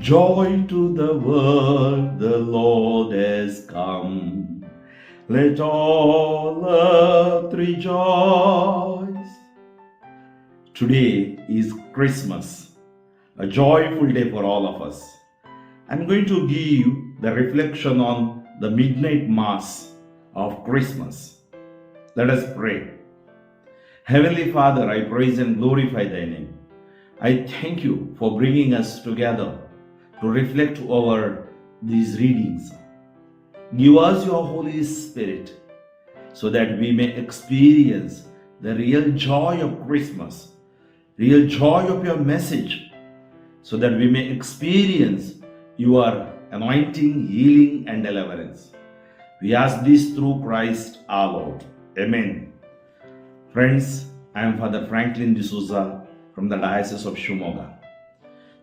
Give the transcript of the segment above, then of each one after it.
Joy to the world, the Lord has come. Let all earth rejoice. Today is Christmas, a joyful day for all of us. I'm going to give the reflection on the midnight mass of Christmas. Let us pray. Heavenly Father, I praise and glorify thy name. I thank you for bringing us together to reflect over these readings. Give us your Holy Spirit so that we may experience the real joy of Christmas, real joy of your message, so that we may experience your anointing, healing, and deliverance. We ask this through Christ our Lord. Amen. Friends, I am Father Franklin D'Souza from the Diocese of Shimoga.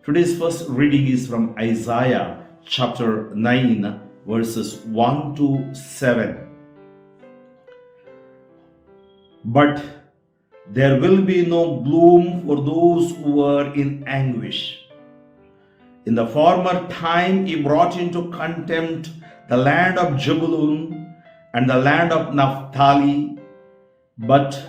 Today's first reading is from Isaiah chapter 9, verses 1 to 7. But there will be no gloom for those who were in anguish. In the former time he brought into contempt the land of Zebulun and the land of Naphtali, but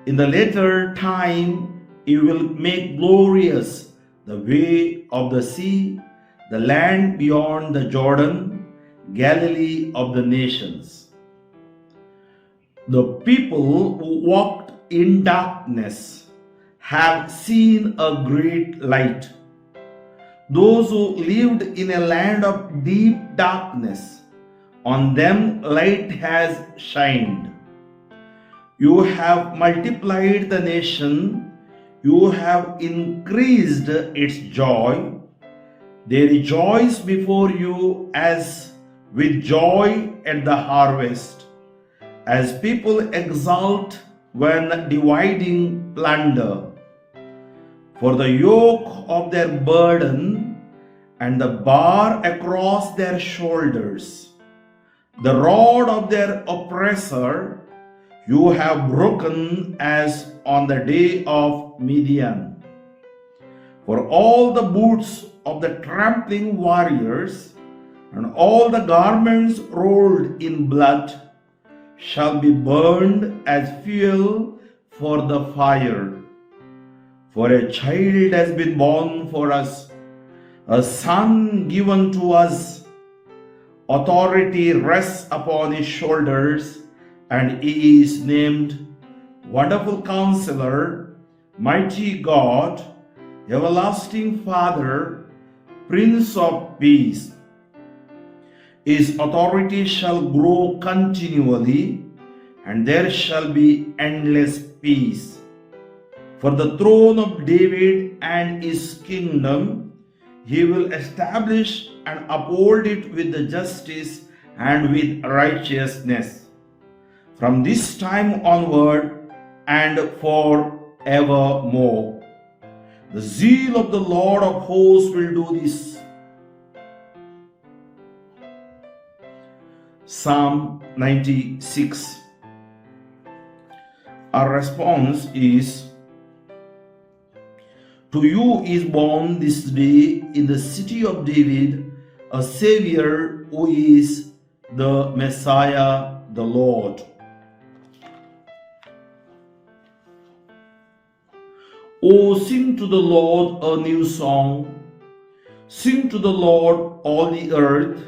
in the later time he will make glorious the way of the sea, the land beyond the Jordan, Galilee of the nations. The people who walked in darkness have seen a great light. Those who lived in a land of deep darkness, on them light has shined. You have multiplied the nation, you have increased its joy. They rejoice before you as with joy at the harvest, as people exult when dividing plunder. For the yoke of their burden and the bar across their shoulders, the rod of their oppressor, you have broken as on the day of Midian. For all the boots of the trampling warriors and all the garments rolled in blood shall be burned as fuel for the fire. For a child has been born for us, a son given to us. Authority rests upon his shoulders, and he is named Wonderful Counselor, Mighty God, Everlasting Father, Prince of Peace. His authority shall grow continually, and there shall be endless peace. For the throne of David and his kingdom, he will establish and uphold it with the justice and with righteousness, from this time onward and forevermore. The zeal of the Lord of hosts will do this. Psalm 96. Our response is, to you is born this day in the city of David a Savior who is the Messiah, the Lord. Oh, sing to the Lord a new song. Sing to the Lord all the earth.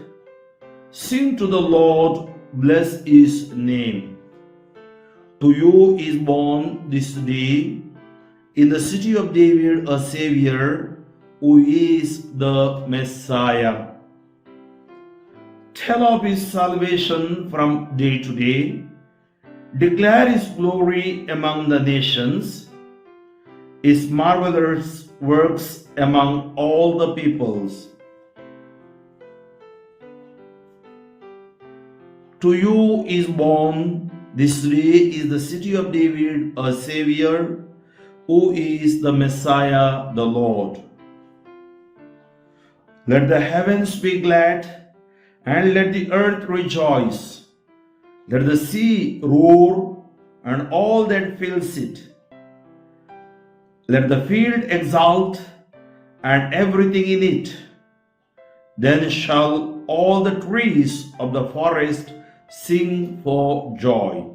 Sing to the Lord, bless his name. To you is born this day in the city of David a Savior who is the Messiah. Tell of his salvation from day to day. Declare his glory among the nations, his marvelous works among all the peoples. To you is born this day in the city of David a Savior who is the Messiah, the Lord. Let the heavens be glad and let the earth rejoice. Let the sea roar and all that fills it. Let the field exult and everything in it. Then shall all the trees of the forest sing for joy.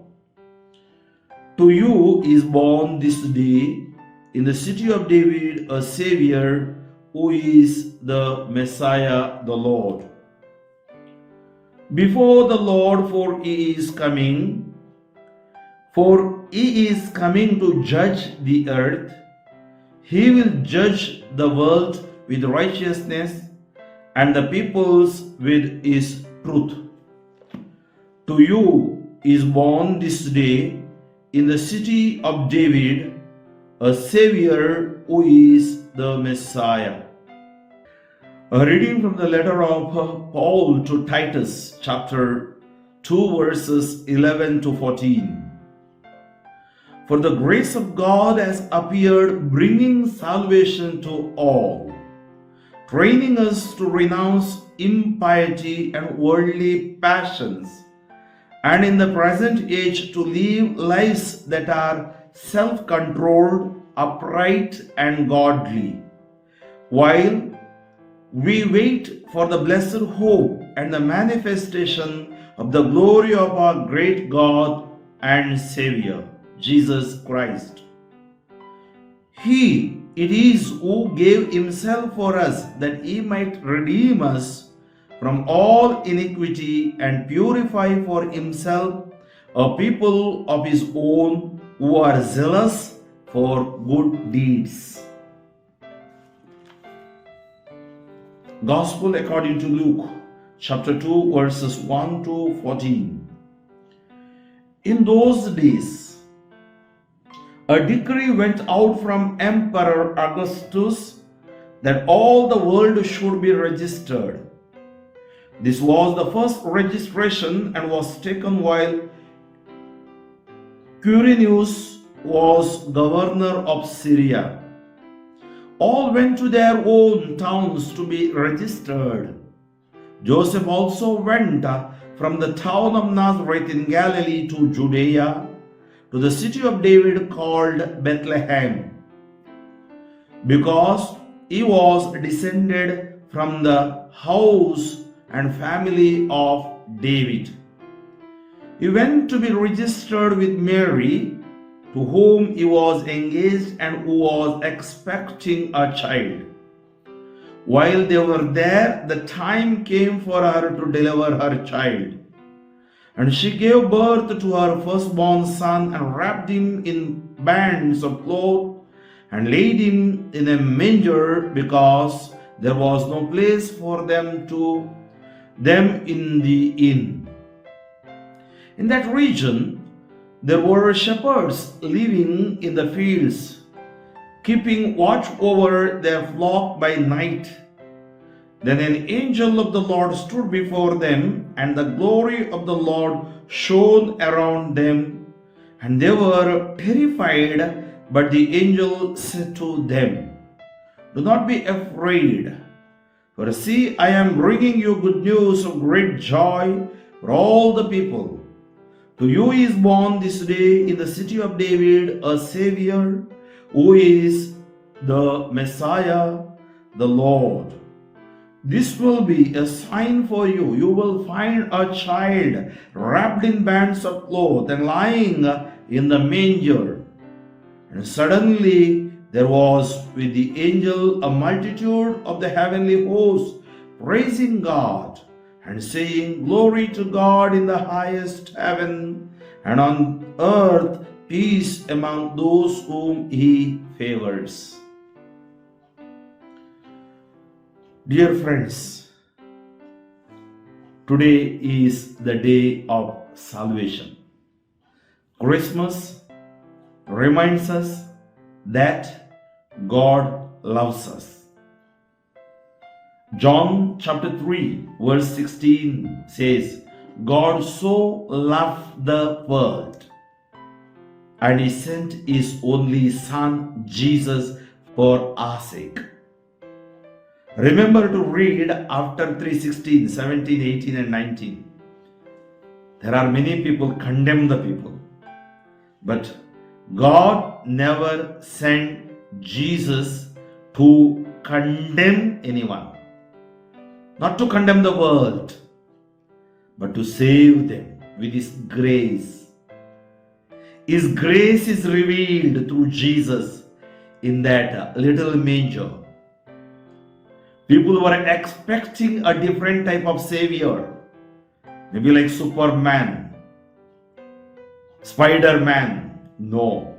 To you is born this day in the city of David a Saviour, who is the Messiah, the Lord. Before the Lord, for he is coming to judge the earth. He will judge the world with righteousness and the peoples with his truth. To you is born this day in the city of David a Saviour, who is the Messiah. A reading from the letter of Paul to Titus, chapter 2, verses 11 to 14. For the grace of God has appeared, bringing salvation to all, training us to renounce impiety and worldly passions, and in the present age to live lives that are self-controlled, upright, and godly, while we wait for the blessed hope and the manifestation of the glory of our great God and Saviour, Jesus Christ. He it is who gave himself for us, that he might redeem us from all iniquity and purify for himself a people of his own who are zealous for good deeds. Gospel according to Luke, chapter 2, verses 1 to 14. In those days, a decree went out from Emperor Augustus that all the world should be registered. This was the first registration and was taken while Quirinius was governor of Syria. All went to their own towns to be registered. Joseph also went from the town of Nazareth in Galilee to Judea, to the city of David called Bethlehem, because he was descended from the house and family of David. He went to be registered with Mary, to whom he was engaged and who was expecting a child. While they were there, the time came for her to deliver her child. And she gave birth to her firstborn son, and wrapped him in bands of cloth, and laid him in a manger, because there was no place for them in the inn. In that region there were shepherds living in the fields, keeping watch over their flock by night. Then an angel of the Lord stood before them, and the glory of the Lord shone around them, and they were terrified. But the angel said to them, "Do not be afraid, for see, I am bringing you good news of great joy for all the people. To you is born this day in the city of David a Saviour, who is the Messiah, the Lord. This will be a sign for you. You will find a child wrapped in bands of cloth and lying in the manger." And suddenly there was with the angel a multitude of the heavenly hosts, praising God and saying, "Glory to God in the highest heaven, and on earth peace among those whom he favors." Dear friends, today is the day of salvation. Christmas reminds us that God loves us. John chapter 3 verse 16 says, "God so loved the world, and he sent his only Son Jesus for our sake." Remember to read after 3:16, 17, 18 and 19. There are many people condemn the people, but God never sent Jesus to condemn anyone. not to condemn the world, but to save them with His grace. His grace is revealed through Jesus in that little manger. People were expecting a different type of Savior, maybe like Superman, Spider-Man. No.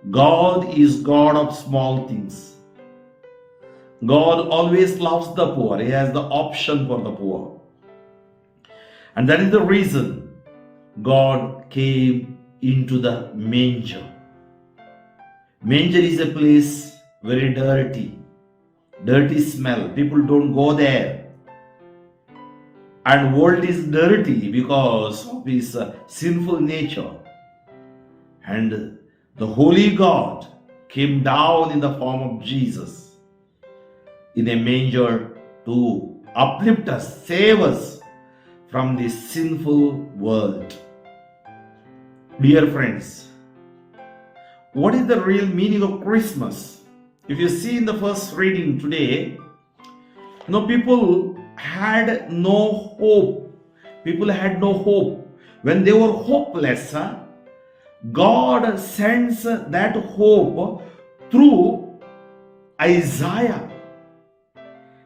God is God of small things. God always loves the poor. He has the option for the poor. And that is the reason God came into the manger. Manger is a place very dirty smell. People don't go there. And world is dirty because of his sinful nature. And the holy God came down in the form of Jesus in a manger to uplift us, save us from this sinful world. Dear friends, what is the real meaning of Christmas? If you see in the first reading today, people had no hope. People had no hope. When they were hopeless, God sends that hope through Isaiah.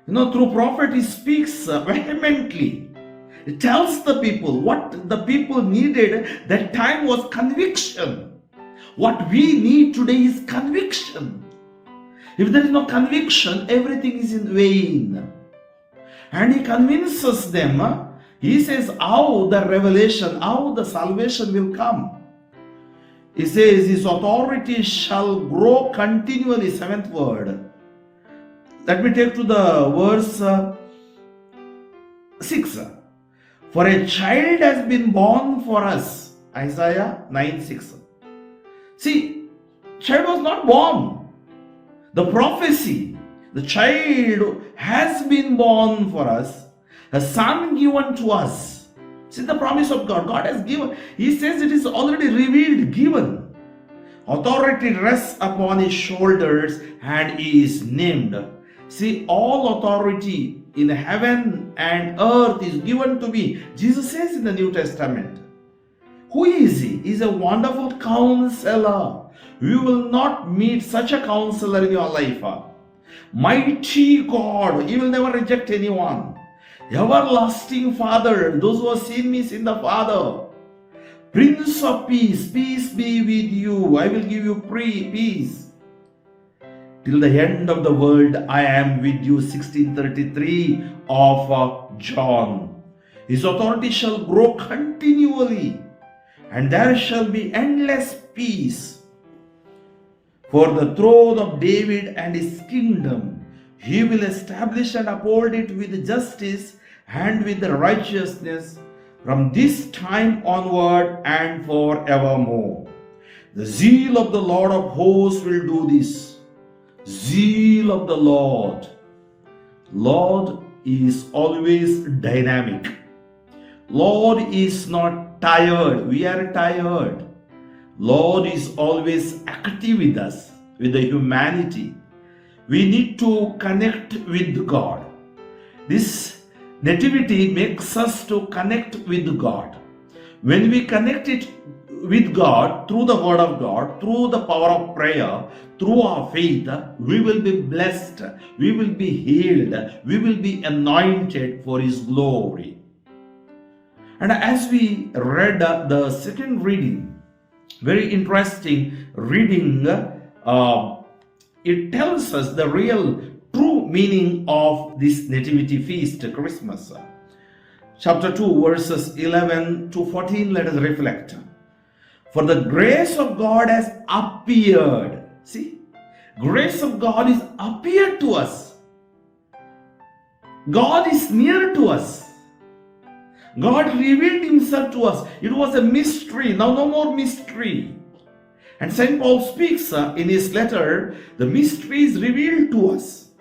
Through prophet, he speaks vehemently. He tells the people what the people needed. That time was conviction. What we need today is conviction. If there is no conviction, everything is in vain. And he convinces them. He says how the revelation, how the salvation will come. He says his authority shall grow continually. 7th word. Let me take to the verse 6. For a child has been born for us. Isaiah 9:6. See, child was not born. The prophecy, the child has been born for us, a son given to us. See the promise of God. God has given. He says it is already revealed, given. Authority rests upon his shoulders and he is named. See, all authority in heaven and earth is given to me. Jesus says in the New Testament. Who is he? He is a wonderful counselor. You will not meet such a counselor in your life. Mighty God. He will never reject anyone. Everlasting Father. Those who have seen me seen the Father. Prince of Peace. Peace be with you. I will give you peace. Till the end of the world, I am with you. 1633 of John. His authority shall grow continually, and there shall be endless peace. For the throne of David and his kingdom, he will establish and uphold it with justice and with righteousness from this time onward and forevermore. The zeal of the Lord of hosts will do this. Zeal of the Lord. Lord is always dynamic. Lord is not tired. We are tired. Lord is always active with us, with the humanity. We need to connect with God. This nativity makes us to connect with God. When we connect it with God through the word of God, through the power of prayer, through our faith, we will be blessed, we will be healed, we will be anointed for his glory. And as we read the second reading, very interesting reading, it tells us the real true meaning of this nativity feast, Christmas. Chapter 2 verses 11 to 14, let us reflect. For the grace of God has appeared. See, grace of God is appeared to us. God is near to us. God revealed himself to us. It was a mystery. Now no more mystery. And St. Paul speaks in his letter, the mystery is revealed to us.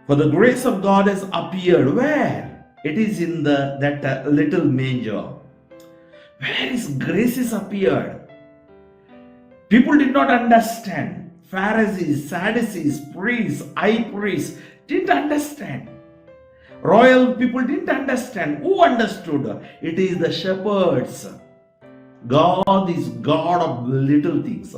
For the grace of God has appeared. Where? It is in that little manger. Where is grace has appeared? People did not understand. Pharisees, Sadducees, priests, high priests didn't understand. Royal people didn't understand. Who understood? It is the shepherds. God is God of little things,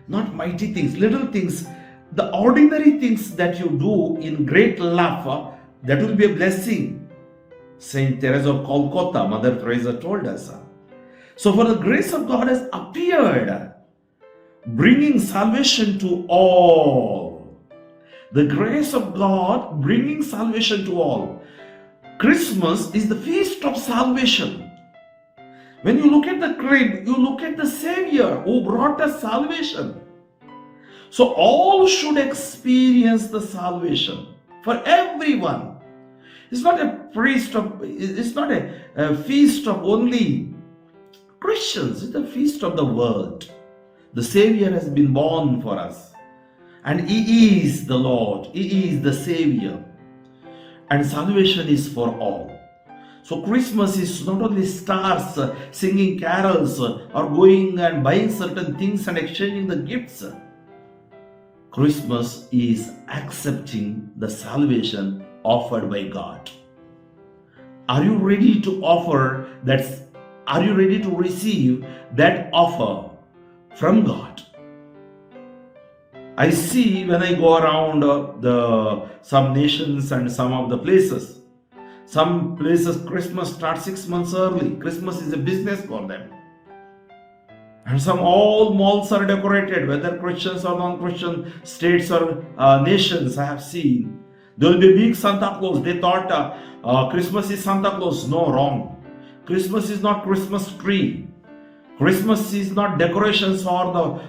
not mighty things, little things. The ordinary things that you do in great love, that will be a blessing. Saint Teresa of Calcutta, Mother Teresa told us. So for the grace of God has appeared, bringing salvation to all. The grace of God bringing salvation to all. Christmas is the feast of salvation. When you look at the crib, you look at the Savior who brought us salvation. So all should experience the salvation for everyone. It's not a feast of only Christians. It's a feast of the world. The Savior has been born for us. And He is the Lord. He is the Savior. And salvation is for all. So Christmas is not only stars singing carols or going and buying certain things and exchanging the gifts. Christmas is accepting the salvation offered by God. Are you ready to offer that? Are you ready to receive that offer from God? I see when I go around some nations and some of the places. Some places Christmas starts 6 months early. Christmas is a business for them. And all malls are decorated, whether Christians or non-Christian states or nations I have seen. There will be big Santa Claus. They thought Christmas is Santa Claus. No, wrong. Christmas is not Christmas tree. Christmas is not decorations or the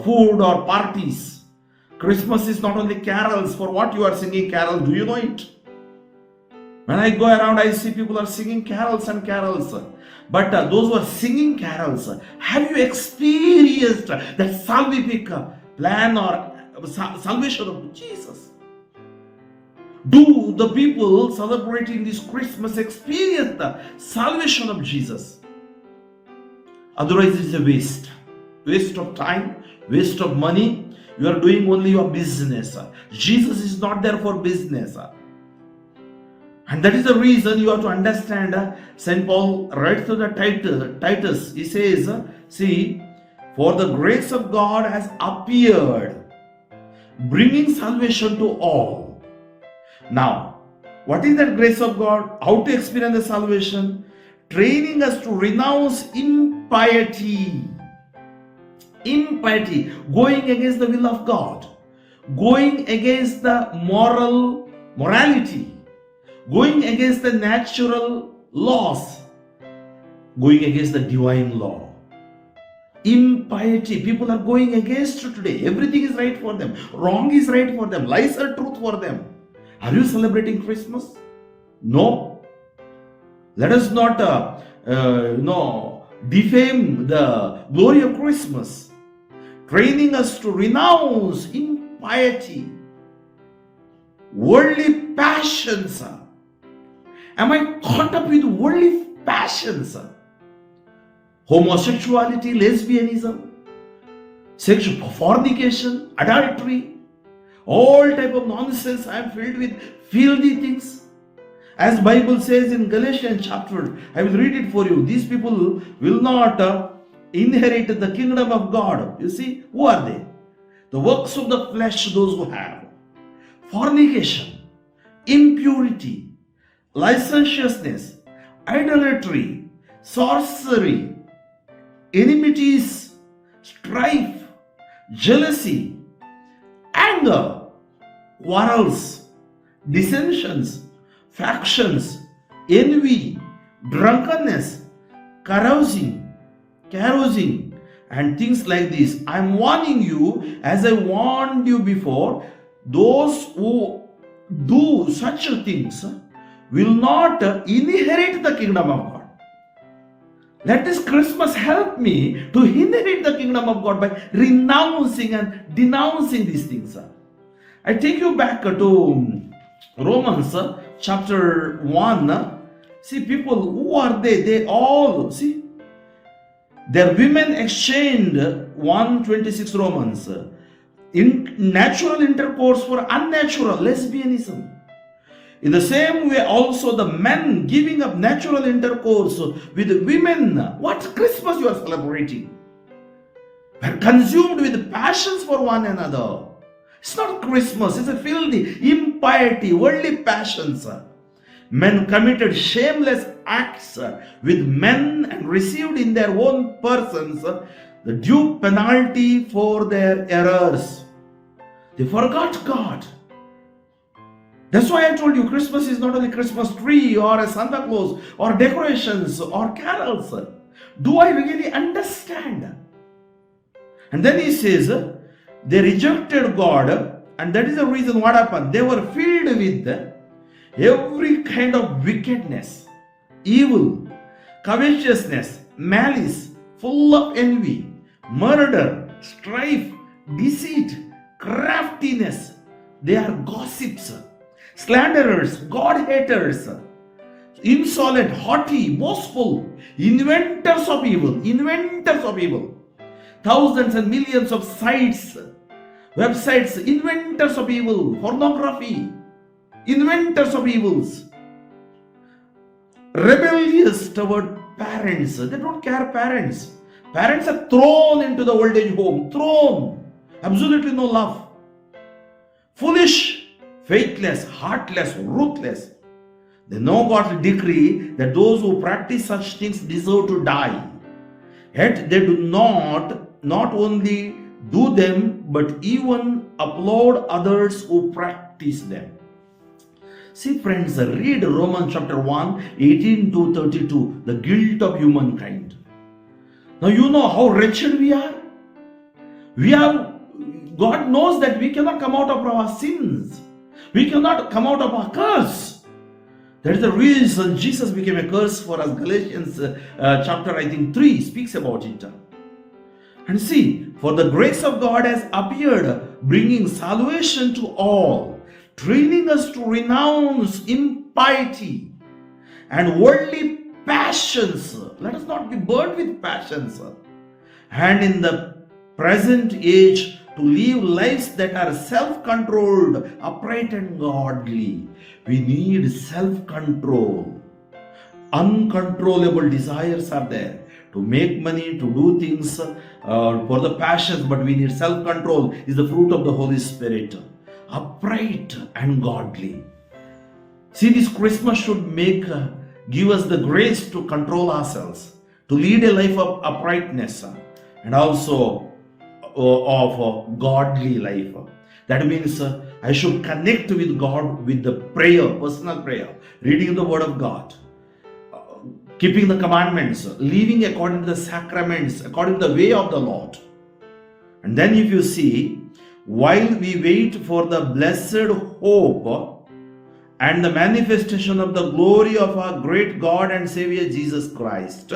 food or parties. Christmas is not only carols. For what you are singing carols, do you know it? When I go around, I see people are singing carols and carols. But those who are singing carols, have you experienced that salvific plan or salvation of Jesus? Do the people celebrating this Christmas experience the salvation of Jesus? Otherwise, it's a waste. Waste of time, waste of money. You are doing only your business. Jesus is not there for business. And that is the reason you have to understand. St. Paul writes to the Titus. He says, see, for the grace of God has appeared, bringing salvation to all. Now, what is that grace of God? How to experience the salvation? Training us to renounce impiety. Impiety, going against the will of God, going against the morality, going against the natural laws, going against the divine law. Impiety, people are going against today. Everything is right for them. Wrong is right for them. Lies are truth for them. Are you celebrating Christmas? No. Let us not defame the glory of Christmas. Training us to renounce impiety, worldly passions. Am I caught up with worldly passions? Homosexuality, lesbianism, sexual fornication, adultery, all type of nonsense. I am filled with filthy things. As Bible says in Galatians chapter, I will read it for you. These people will not inherit the kingdom of God. You see, who are they? The works of the flesh, those who have fornication, impurity, licentiousness, idolatry, sorcery, enmities, strife, jealousy, anger, quarrels, dissensions, factions, envy, drunkenness, carousing, and things like this. I am warning you, as I warned you before, those who do such things will not inherit the kingdom of God. Let this Christmas help me to inherit the kingdom of God by renouncing and denouncing these things. I take you back to Romans chapter 1. See, people, who are they? They all, see, their women exchanged 1:26 Romans. In natural intercourse for unnatural, lesbianism. In the same way, also the men giving up natural intercourse with women. What Christmas you are celebrating? We are consumed with passions for one another. It's not Christmas, it's a filthy impiety, worldly passions. Men committed shameless acts with men and received in their own persons the due penalty for their errors. They forgot God. That's why I told you Christmas is not only Christmas tree or a Santa Claus or decorations or carols. Do I really understand? And then he says, they rejected God, and that is the reason what happened. They were filled with every kind of wickedness, evil, covetousness, malice, full of envy, murder, strife, deceit, craftiness. They are gossips, slanderers, God-haters, insolent, haughty, boastful, inventors of evil. Thousands and millions of sites, websites, inventors of evil, pornography, inventors of evils, rebellious toward parents. They don't care parents. Parents are thrown into the old age home, thrown, absolutely no love. Foolish, faithless, heartless, ruthless. They know God's decree that those who practice such things deserve to die. Yet they do not only do them, but even applaud others who practice them. See friends, read Romans chapter 1, 18 to 32, the guilt of humankind. Now you know how wretched we are. God knows that we cannot come out of our sins. We cannot come out of our curse. That is the reason Jesus became a curse for us. Galatians chapter 3 speaks about it. And see, for the grace of God has appeared, bringing salvation to all, training us to renounce impiety and worldly passions. Let us not be burdened with passions. And in the present age, to live lives that are self-controlled, upright and godly. We need self-control. Uncontrollable desires are there to make money, to do things for the passions, but we need self-control. Is the fruit of the Holy Spirit. Upright and godly. See, this Christmas should give us the grace to control ourselves, to lead a life of uprightness and also of godly life. That means I should connect with God with the prayer, personal prayer, reading the Word of God, keeping the commandments, living according to the sacraments, according to the way of the Lord. And then if you see, while we wait for the blessed hope and the manifestation of the glory of our great God and Savior Jesus Christ,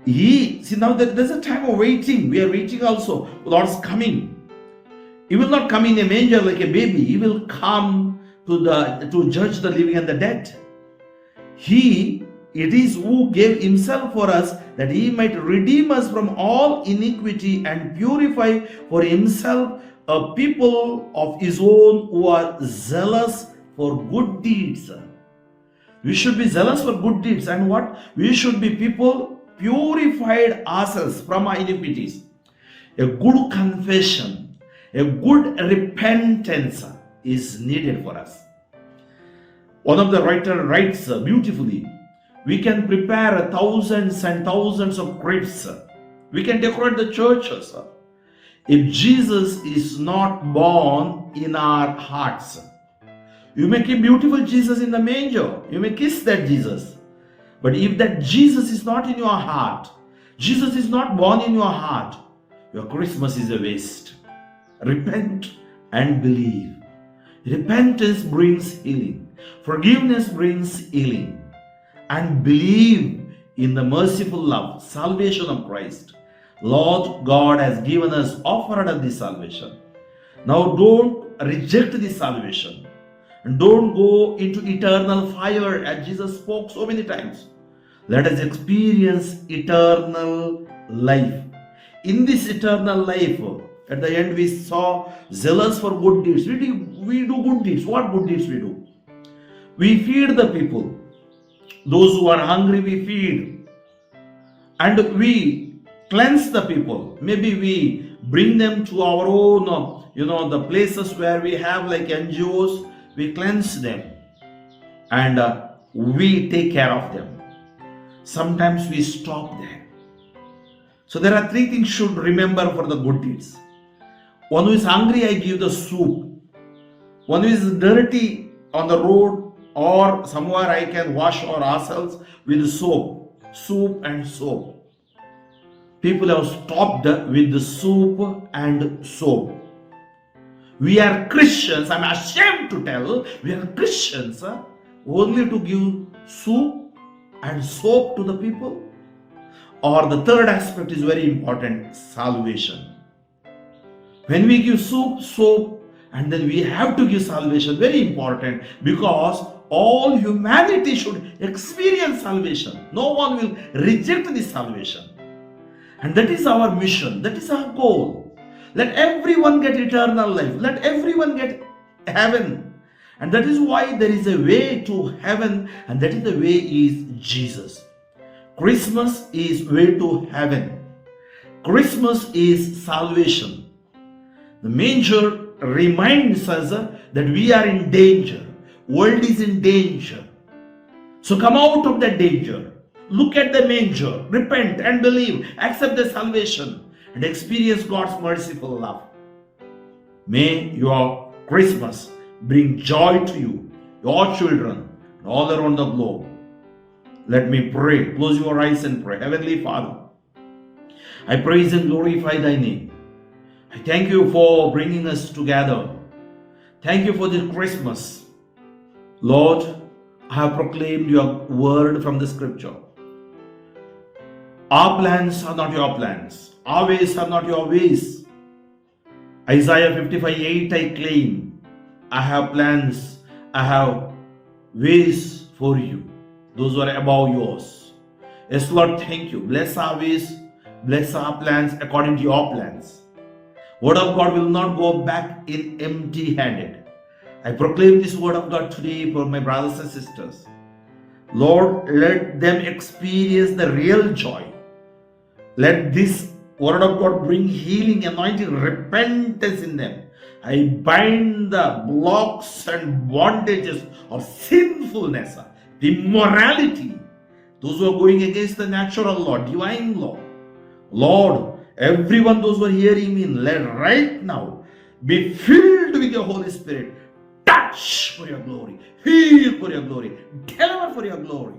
now there's a time of waiting. We are waiting also. The Lord's coming. He will not come in a manger like a baby. He will come to judge the living and the dead. It is who gave himself for us that he might redeem us from all iniquity and purify for himself a people of his own who are zealous for good deeds. We should be zealous for good deeds. And what? We should be people purified ourselves from our iniquities. A good confession, a good repentance is needed for us. One of the writers writes beautifully, we can prepare thousands and thousands of cribs. We can decorate the churches. If Jesus is not born in our hearts, you may keep beautiful Jesus in the manger. You may kiss that Jesus. But if that Jesus is not in your heart, Jesus is not born in your heart, your Christmas is a waste. Repent and believe. Repentance brings healing. Forgiveness brings healing. And believe in the merciful love, salvation of Christ. Lord God has given us, offered us this salvation. Now don't reject this salvation. And don't go into eternal fire as Jesus spoke so many times. Let us experience eternal life. In this eternal life, at the end we saw zealous for good deeds. We do good deeds. What good deeds we do? We feed the people. Those who are hungry, we feed. And we cleanse the people. Maybe we bring them to our own, the places where we have like NGOs, we cleanse them. And we take care of them. Sometimes we stop there. So there are three things you should remember for the good deeds. One who is hungry, I give the soup. One who is dirty on the road or somewhere, I can wash ourselves with soap. Soup and soap. People have stopped with the soup and soap. We are Christians, I'm ashamed to tell, we are Christians only to give soup and soap to the people. Or the third aspect is very important, salvation. When we give soup, soap, and then we have to give salvation, very important, because all humanity should experience salvation. No one will reject this salvation. And that is our mission, that is our goal. Let everyone get eternal life. Let everyone get heaven. And that is why there is a way to heaven, and that is the way is Jesus. Christmas is way to heaven. Christmas is salvation. The manger reminds us that we are in danger. World is in danger. So come out of that danger. Look at the manger. Repent and believe. Accept the salvation and experience God's merciful love. May your Christmas bring joy to you, your children, and all around the globe. Let me pray. Close your eyes and pray. Heavenly Father, I praise and glorify thy name. I thank you for bringing us together. Thank you for this Christmas. Lord, I have proclaimed your word from the scripture. Our plans are not your plans. Our ways are not your ways. Isaiah 55:8 I claim, I have plans, I have ways for you. Those are above yours. Yes, Lord, thank you. Bless our ways, bless our plans according to your plans. Word of God will not go back in empty-handed. I proclaim this word of God today for my brothers and sisters. Lord, let them experience the real joy. Let this word of God bring healing, anointing, repentance in them. I bind the blocks and bondages of sinfulness, immorality, those who are going against the natural law, divine law. Lord, everyone, those who are hearing me, let right now be filled with your Holy Spirit. Touch for your glory, heal for your glory, deliver for your glory.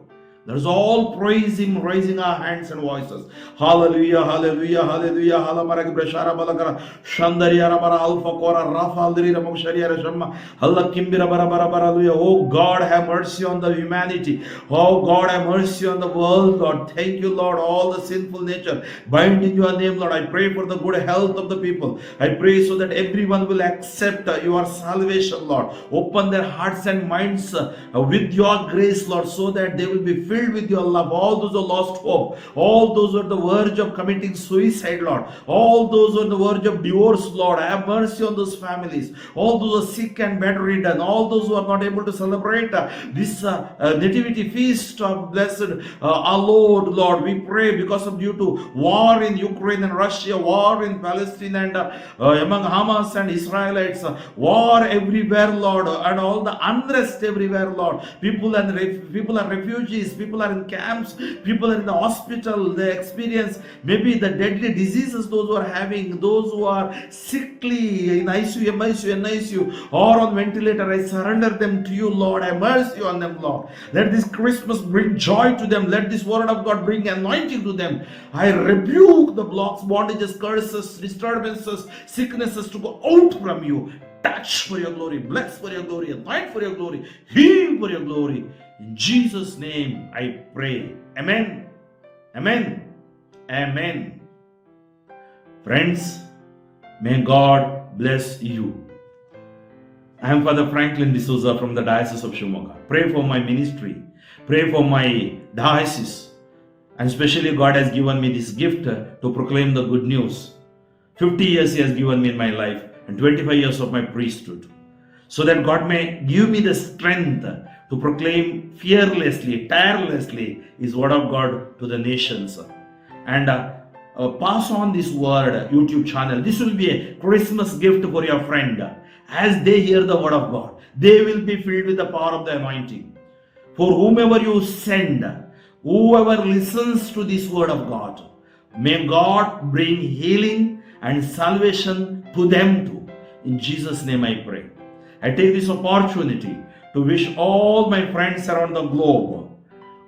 Let us all praise Him, raising our hands and voices. Hallelujah, hallelujah, hallelujah. Halamarag brashara balagara shandariya rabara alpha kora rafa aldri ramoshariya rashama halla kimbira bara bara bara. Oh God, have mercy on the humanity. Oh God, have mercy on the world, Lord. Thank you, Lord. All the sinful nature bind in your name, Lord. I pray for the good health of the people. I pray so that everyone will accept your salvation, Lord. Open their hearts and minds with your grace, Lord, so that they will be filled with your love. All those who lost hope, all those who are on the verge of committing suicide, Lord, all those who are on the verge of divorce, Lord, have mercy on those families. All those who are sick and bedridden, all those who are not able to celebrate this nativity feast of blessed our Lord, we pray because of due to war in Ukraine and Russia, war in Palestine and among Hamas and Israelites, war everywhere, Lord, and all the unrest everywhere, Lord. People are refugees, people are in camps, people are in the hospital, they experience maybe the deadly diseases those who are having, those who are sickly in ICU, MICU, NICU, or on ventilator. I surrender them to you, Lord. Have mercy on them, Lord. Let this Christmas bring joy to them. Let this word of God bring anointing to them. I rebuke the blocks, bondages, curses, disturbances, sicknesses to go out from you. Touch for your glory, bless for your glory, anoint for your glory, heal for your glory. In Jesus' name I pray. Amen. Amen. Amen. Friends, may God bless you. I am Father Franklin D'Souza from the Diocese of Shimoga. Pray for my ministry. Pray for my diocese. And especially God has given me this gift to proclaim the good news. 50 years He has given me in my life and 25 years of my priesthood. So that God may give me the strength to to proclaim fearlessly, tirelessly His word of God to the nations. And pass on this word, YouTube channel. This will be a Christmas gift for your friend. As they hear the word of God, they will be filled with the power of the anointing. For whomever you send, whoever listens to this word of God, may God bring healing and salvation to them too. In Jesus' name I pray. I take this opportunity to wish all my friends around the globe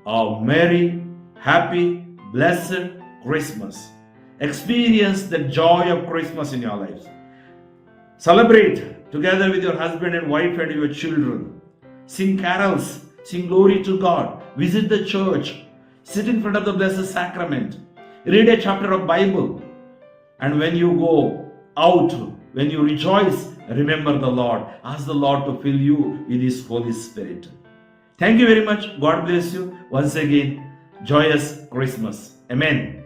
a merry, happy, blessed Christmas. Experience the joy of Christmas in your lives. Celebrate together with your husband and wife and your children. Sing carols, sing glory to God. Visit the church. Sit in front of the Blessed Sacrament. Read a chapter of Bible. And when you go out, when you rejoice, remember the Lord. Ask the Lord to fill you with His Holy Spirit. Thank you very much. God bless you. Once again, joyous Christmas. Amen.